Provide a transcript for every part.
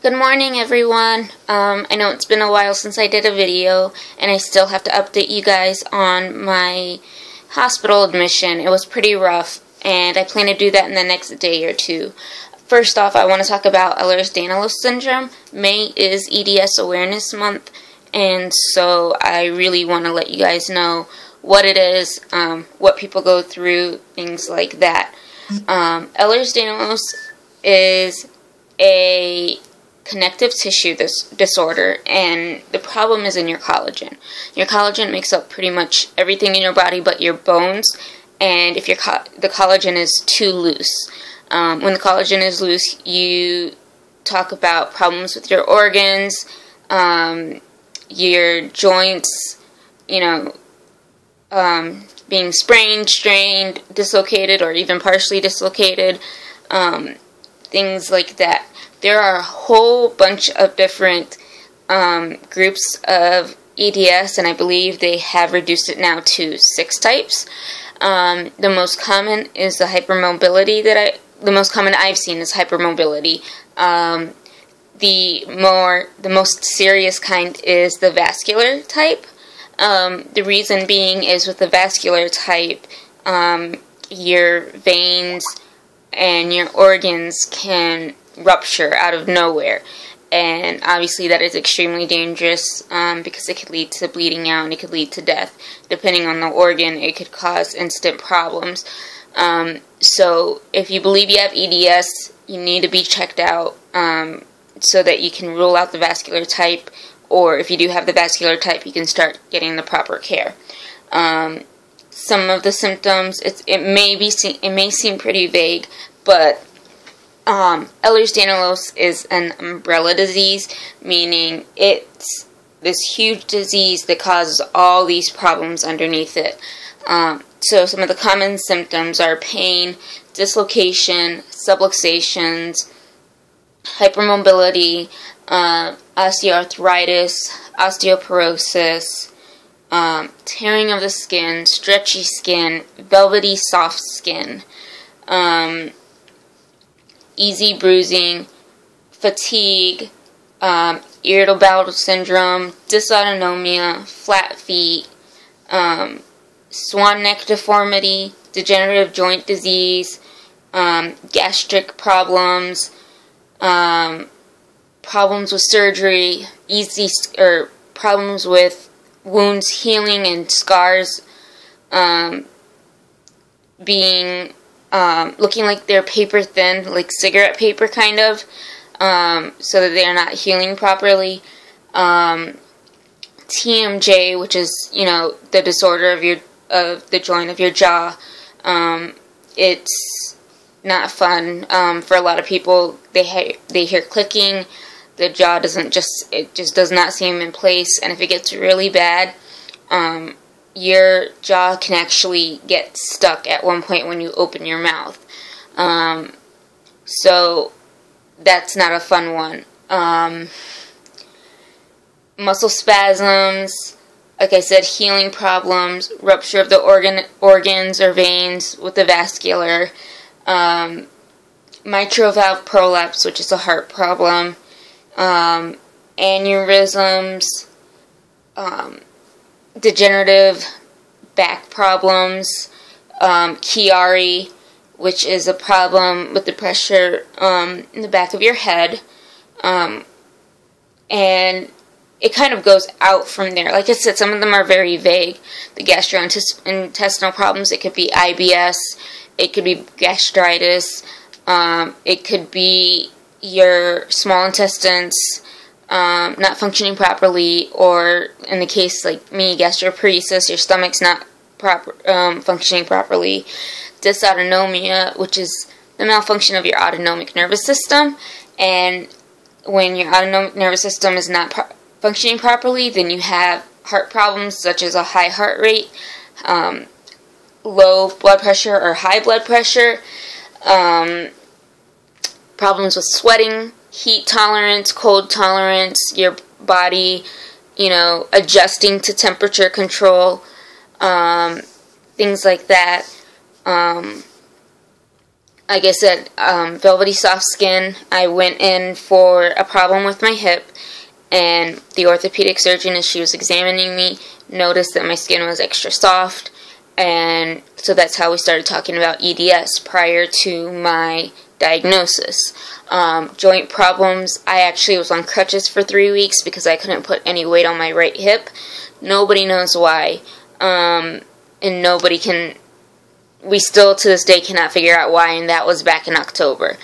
Good morning, everyone. I know it's been a while since I did a video, and I still have to update you guys on my hospital admission. It was pretty rough, and I plan to do that in the next day or two. First off, I want to talk about Ehlers-Danlos Syndrome. May is EDS Awareness Month, and so I really want to let you guys know what it is, what people go through, things like that. Ehlers-Danlos is a connective tissue disorder, and the problem is in your collagen. Your collagen makes up pretty much everything in your body but your bones, and if the collagen is too loose. When the collagen is loose, you talk about problems with your organs, your joints, being sprained, strained, dislocated, or even partially dislocated, things like that. There are a whole bunch of different groups of EDS, and I believe they have reduced it now to 6 types. The most common is the hypermobility the most common I've seen is hypermobility. The most serious kind is the vascular type. The reason being is with the vascular type, your veins and your organs can rupture out of nowhere, and obviously that is extremely dangerous because it could lead to bleeding out and it could lead to death. Depending on the organ, it could cause instant problems. So if you believe you have EDS, you need to be checked out so that you can rule out the vascular type, or if you do have the vascular type, you can start getting the proper care. Some of the symptoms, it may seem pretty vague, but Ehlers-Danlos is an umbrella disease, meaning it's this huge disease that causes all these problems underneath it. So some of the common symptoms are pain, dislocation, subluxations, hypermobility, osteoarthritis, osteoporosis, tearing of the skin, stretchy skin, velvety soft skin, easy bruising, fatigue, irritable bowel syndrome, dysautonomia, flat feet, swan neck deformity, degenerative joint disease, gastric problems, problems with surgery, problems with wounds healing and scars being looking like they're paper thin, like cigarette paper kind of, so that they are not healing properly. TMJ, which is the disorder of the joint of your jaw. It's not fun for a lot of people. They hear clicking. The jaw just does not seem in place, and if it gets really bad, your jaw can actually get stuck at one point when you open your mouth. So that's not a fun one. Muscle spasms, like I said, healing problems, rupture of the organs or veins with the vascular, mitral valve prolapse, which is a heart problem, aneurysms, degenerative back problems, Chiari, which is a problem with the pressure in the back of your head, and it kind of goes out from there. Like I said, some of them are very vague. The gastrointestinal problems, it could be IBS, it could be gastritis, it could be your small intestines not functioning properly, or in the case like me, gastroparesis, your stomach's not functioning properly. Dysautonomia, which is the malfunction of your autonomic nervous system, and when your autonomic nervous system is not functioning properly, then you have heart problems such as a high heart rate, low blood pressure or high blood pressure, problems with sweating, heat tolerance, cold tolerance, your body, adjusting to temperature control, things like that. like I said, velvety soft skin. I went in for a problem with my hip, and the orthopedic surgeon, as she was examining me, noticed that my skin was extra soft, and so that's how we started talking about EDS prior to my diagnosis. Joint problems, I actually was on crutches for 3 weeks because I couldn't put any weight on my right hip. Nobody knows why, and we still to this day cannot figure out why, and that was back in October.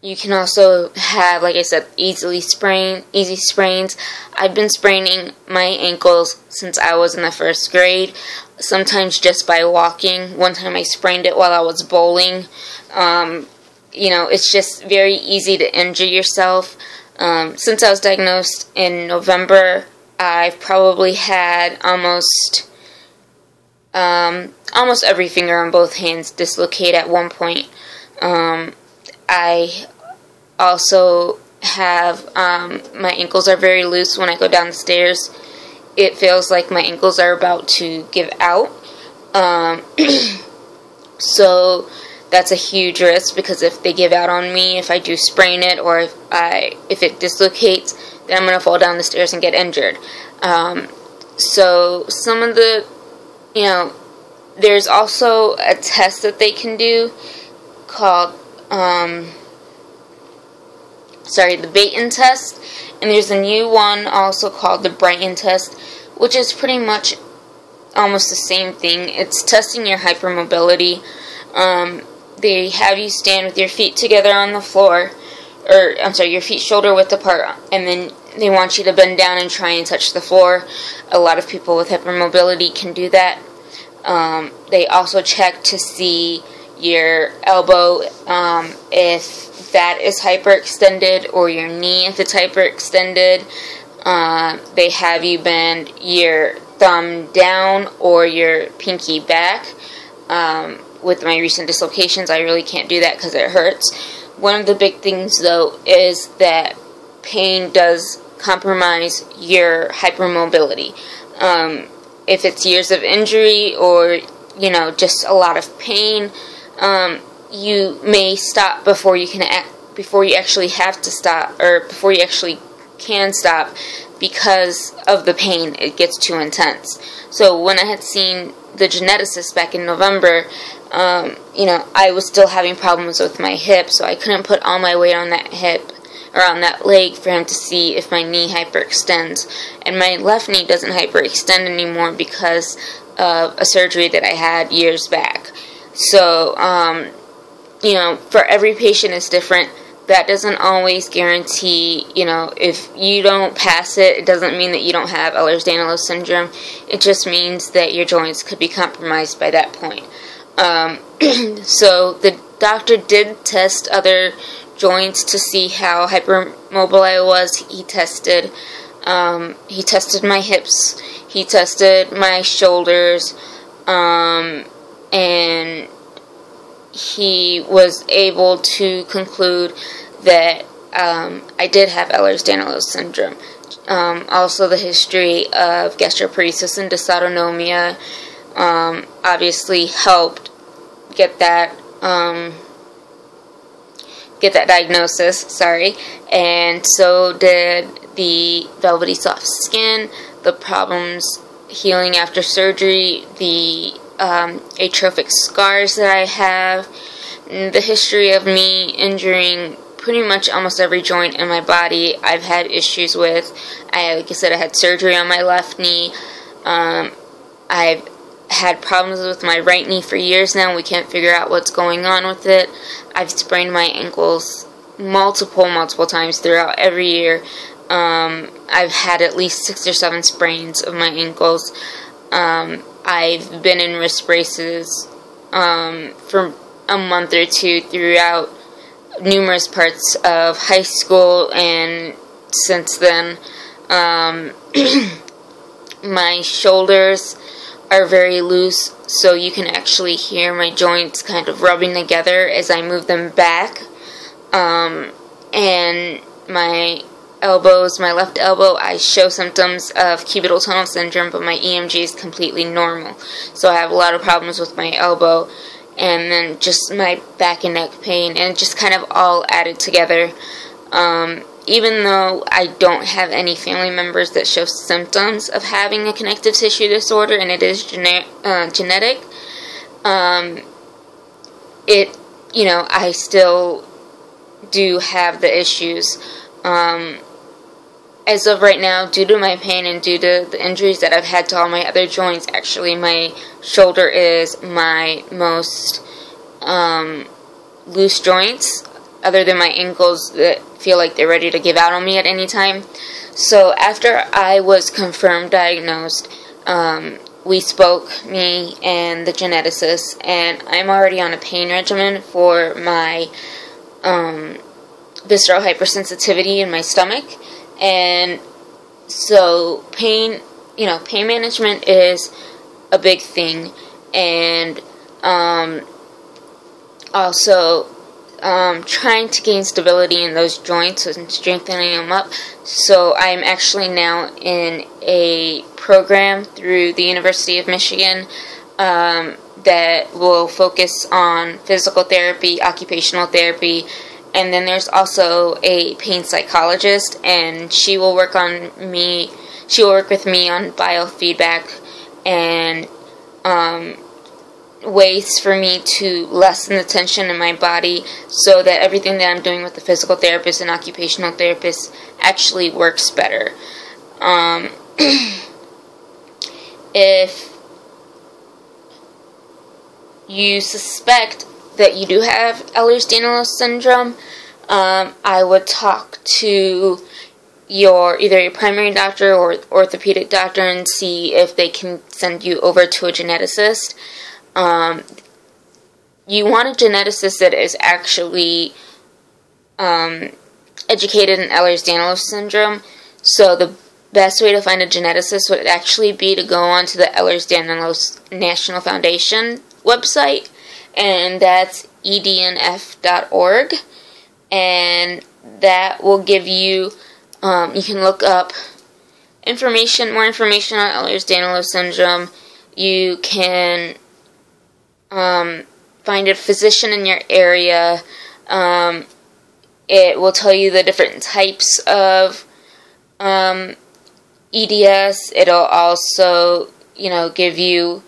You can also have, like I said, easy sprains. I've been spraining my ankles since I was in the 1st grade, sometimes just by walking. One time I sprained it while I was bowling. It's just very easy to injure yourself. Since I was diagnosed in November, I've probably had almost every finger on both hands dislocate at one point. I also have, my ankles are very loose when I go down the stairs. It feels like my ankles are about to give out. So that's a huge risk, because if they give out on me, if I do sprain it, or if it dislocates, then I'm going to fall down the stairs and get injured. So some of the, there's also a test that they can do called, the Baton Test, and there's a new one also called the Baton Test, which is pretty much almost the same thing. It's testing your hypermobility. They have you stand with your feet together on the floor, your feet shoulder width apart, and then they want you to bend down and try and touch the floor. A lot of people with hypermobility can do that. They also check to see your elbow, if that is hyperextended, or your knee if it's hyperextended. They have you bend your thumb down or your pinky back. With my recent dislocations, I really can't do that because it hurts. One of the big things, though, is that pain does compromise your hypermobility. If it's years of injury or, just a lot of pain, you may stop before you actually have to stop, or before you actually can stop, because of the pain. It gets too intense. So when I had seen the geneticist back in November, I was still having problems with my hip, so I couldn't put all my weight on that hip, or on that leg, for him to see if my knee hyperextends. And my left knee doesn't hyperextend anymore because of a surgery that I had years back. So, for every patient it's different. That doesn't always guarantee, if you don't pass it, it doesn't mean that you don't have Ehlers-Danlos Syndrome. It just means that your joints could be compromised by that point. So the doctor did test other joints to see how hypermobile I was. He tested my hips, he tested my shoulders, and he was able to conclude that I did have Ehlers-Danlos Syndrome. Also, the history of gastroparesis and dysautonomia obviously helped get that diagnosis. Sorry, and so did the velvety soft skin, the problems healing after surgery, the atrophic scars that I have, the history of me injuring pretty much almost every joint in my body I've had issues with. Like I said, I had surgery on my left knee. I've had problems with my right knee for years now. We can't figure out what's going on with it. I've sprained my ankles multiple times throughout every year. I've had at least 6 or 7 sprains of my ankles. I've been in wrist braces for a month or two throughout numerous parts of high school, and since then. My shoulders are very loose, so you can actually hear my joints kind of rubbing together as I move them back. And my elbows. My left elbow, I show symptoms of cubital tunnel syndrome, but my EMG is completely normal. So I have a lot of problems with my elbow, and then just my back and neck pain, and just kind of all added together. Even though I don't have any family members that show symptoms of having a connective tissue disorder, and it is genetic, I still do have the issues. As of right now, due to my pain and due to the injuries that I've had to all my other joints, actually my shoulder is my most loose joints, other than my ankles that feel like they're ready to give out on me at any time. So after I was confirmed diagnosed, we spoke, me and the geneticist, and I'm already on a pain regimen for my visceral hypersensitivity in my stomach. And so pain management is a big thing, and also trying to gain stability in those joints and strengthening them up. So I'm actually now in a program through the University of Michigan that will focus on physical therapy, occupational therapy, and then there's also a pain psychologist, and she will work with me on biofeedback and ways for me to lessen the tension in my body, so that everything that I'm doing with the physical therapist and occupational therapist actually works better. If you suspect that you do have Ehlers-Danlos Syndrome, I would talk to either your primary doctor or orthopedic doctor and see if they can send you over to a geneticist. You want a geneticist that is actually educated in Ehlers-Danlos Syndrome. So the best way to find a geneticist would actually be to go onto the Ehlers-Danlos National Foundation website, and that's ednf.org, and that will give you, you can look up more information on Ehlers-Danlos Syndrome. You can find a physician in your area. It will tell you the different types of EDS. It'll also, give you,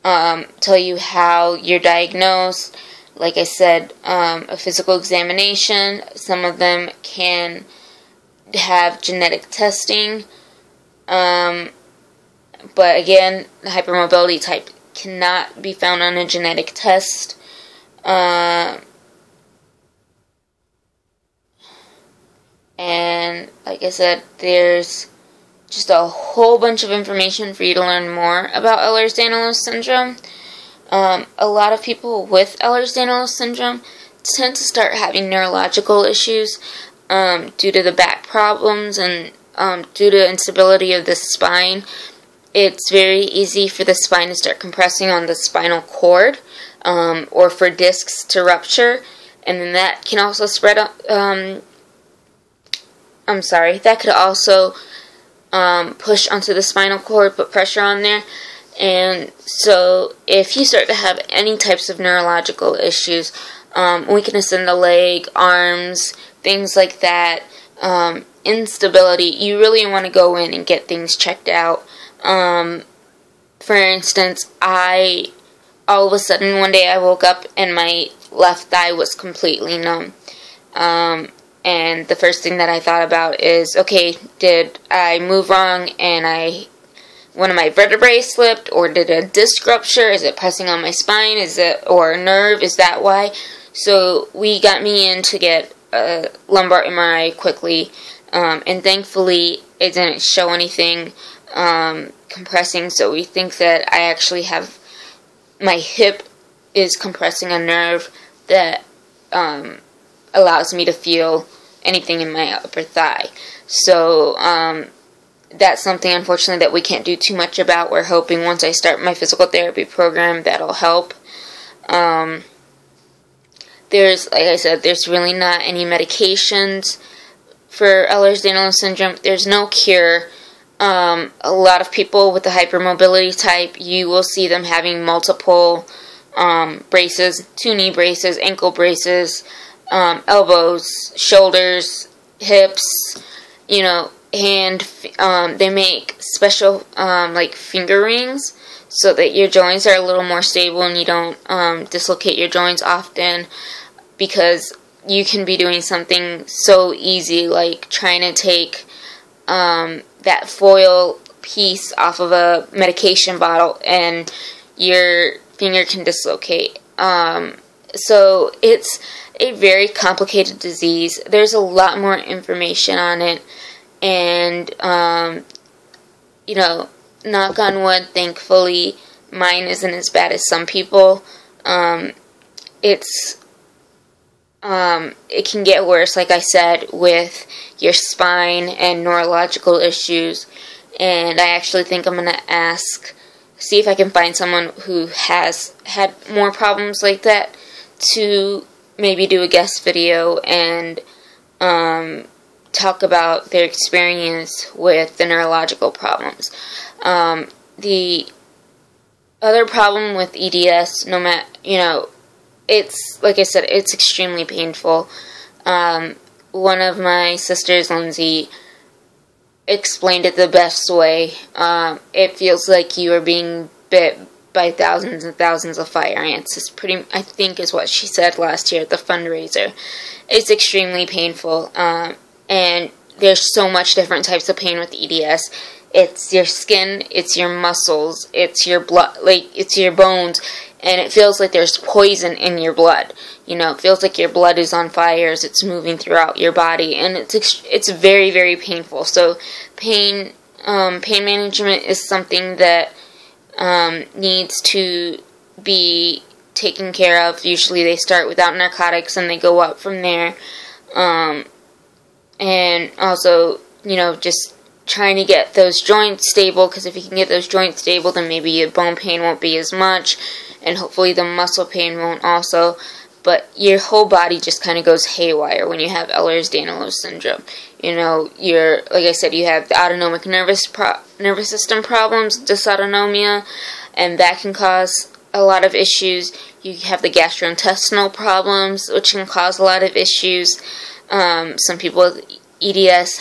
tell you how you're diagnosed. Like I said, a physical examination. Some of them can have genetic testing. But again, the hypermobility type cannot be found on a genetic test. And like I said, there's just a whole bunch of information for you to learn more about Ehlers-Danlos Syndrome. A lot of people with Ehlers-Danlos Syndrome tend to start having neurological issues due to the back problems and due to instability of the spine. It's very easy for the spine to start compressing on the spinal cord, or for discs to rupture, and then that can also spread up. That could also push onto the spinal cord, put pressure on there. And so if you start to have any types of neurological issues, weakness in the leg, arms, things like that, instability, you really want to go in and get things checked out. For instance, all of a sudden one day I woke up and my left thigh was completely numb. And the first thing that I thought about is, okay, did I move wrong and one of my vertebrae slipped, or did a disc rupture? Is it pressing on my spine? Or a nerve? Is that why? So we got me in to get a lumbar MRI quickly, and thankfully it didn't show anything compressing, so we think that I actually have, my hip is compressing a nerve that allows me to feel anything in my upper thigh. So that's something, unfortunately, that we can't do too much about. We're hoping once I start my physical therapy program, that'll help. Like I said, there's really not any medications for Ehlers-Danlos Syndrome, there's no cure. A lot of people with the hypermobility type, you will see them having multiple braces, 2 knee braces, ankle braces, elbows, shoulders, hips, hand. They make special like finger rings so that your joints are a little more stable and you don't dislocate your joints often, because you can be doing something so easy like trying to take that foil piece off of a medication bottle and your finger can dislocate. So it's a very complicated disease. There's a lot more information on it, and knock on wood, thankfully mine isn't as bad as some people. It can get worse, like I said, with your spine and neurological issues. And I actually think I'm going to see if I can find someone who has had more problems like that to maybe do a guest video and talk about their experience with the neurological problems. The other problem with EDS, it's, like I said, it's extremely painful. One of my sisters, Lindsay, explained it the best way. It feels like you are being bit by thousands and thousands of fire ants. I think is what she said last year at the fundraiser. It's extremely painful. And there's so much different types of pain with EDS. It's your skin, it's your muscles, it's your blood, it's your bones, and it feels like there's poison in your blood. It feels like your blood is on fire as it's moving throughout your body, and it's very, very painful. So pain management is something that needs to be taken care of. Usually they start without narcotics and they go up from there. And also, just trying to get those joints stable, because if you can get those joints stable, then maybe your bone pain won't be as much, and hopefully the muscle pain won't also. But your whole body just kind of goes haywire when you have Ehlers-Danlos Syndrome. Like I said, you have the autonomic nervous system problems, dysautonomia, and that can cause a lot of issues. You have the gastrointestinal problems, which can cause a lot of issues. Some people with EDS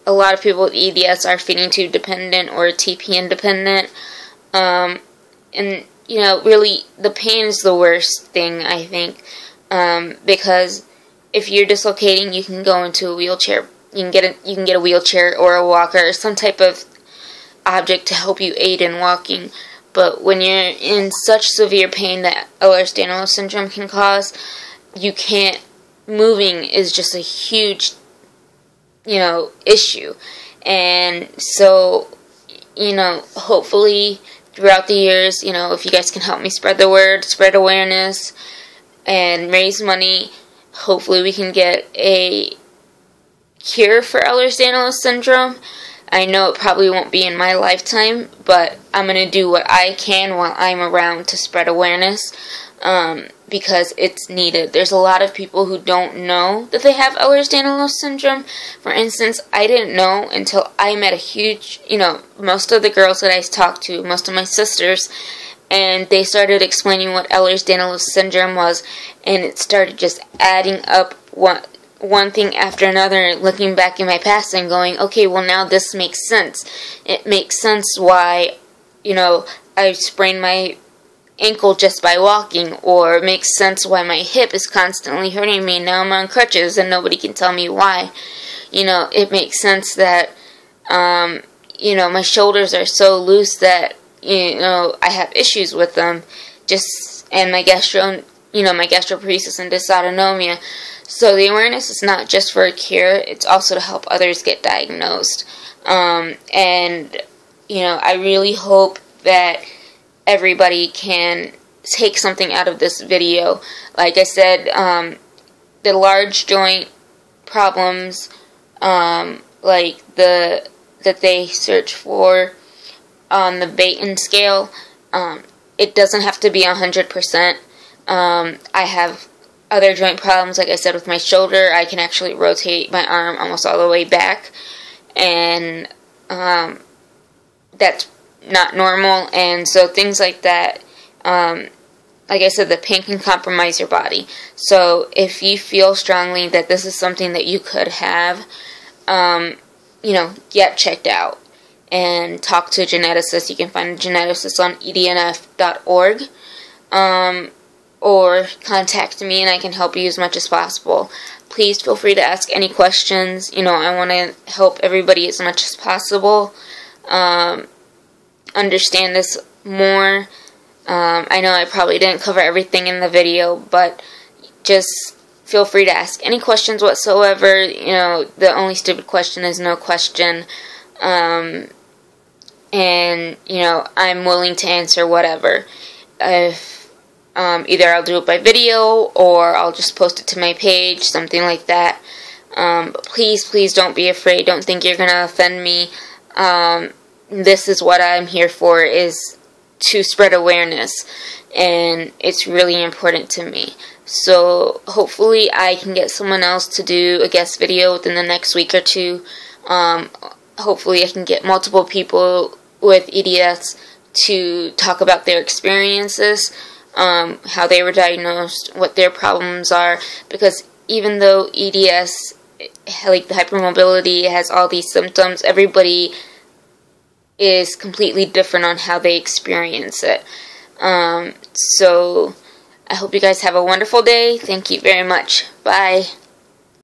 a lot of people with EDS are feeding tube dependent or TP independent. And, really, the pain is the worst thing, I think, because if you're dislocating, you can go into a wheelchair. You can get a wheelchair or a walker or some type of object to help you aid in walking. But when you're in such severe pain that Ehlers-Danlos Syndrome can cause, moving is just a huge issue. And so, hopefully throughout the years, if you guys can help me spread the word, spread awareness, and raise money, hopefully we can get a cure for Ehlers-Danlos Syndrome. I know it probably won't be in my lifetime, but I'm going to do what I can while I'm around to spread awareness, because it's needed. There's a lot of people who don't know that they have Ehlers-Danlos Syndrome. For instance, I didn't know until I met most of the girls that I talked to, most of my sisters, and they started explaining what Ehlers-Danlos Syndrome was, and it started just adding up one thing after another, looking back in my past and going, okay, well now this makes sense. It makes sense why, I sprained my ankle just by walking, or it makes sense why my hip is constantly hurting me. Now I'm on crutches and nobody can tell me why. It makes sense that, my shoulders are so loose that, I have issues with them, and my gastroparesis and dysautonomia. So the awareness is not just for a cure, it's also to help others get diagnosed. And, I really hope that everybody can take something out of this video. Like I said, the large joint problems, like that they search for on the Baton scale, it doesn't have to be 100%. I have other joint problems, like I said, with my shoulder, I can actually rotate my arm almost all the way back, and that's not normal. And so things like that, like I said, the pain can compromise your body. So if you feel strongly that this is something that you could have, get checked out and talk to a geneticist. You can find a geneticist on ednf.org, or contact me and I can help you as much as possible. Please feel free to ask any questions. I want to help everybody as much as possible understand this more. I know I probably didn't cover everything in the video, but just feel free to ask any questions whatsoever. The only stupid question is no question. And, I'm willing to answer whatever. If either I'll do it by video or I'll just post it to my page, something like that. But please don't be afraid. Don't think you're going to offend me. This is what I'm here for, is to spread awareness, and it's really important to me. So hopefully I can get someone else to do a guest video within the next week or two. Hopefully I can get multiple people with EDS to talk about their experiences, how they were diagnosed, what their problems are, because even though EDS, like the hypermobility, has all these symptoms, everybody is completely different on how they experience it. So I hope you guys have a wonderful day. Thank you very much. Bye.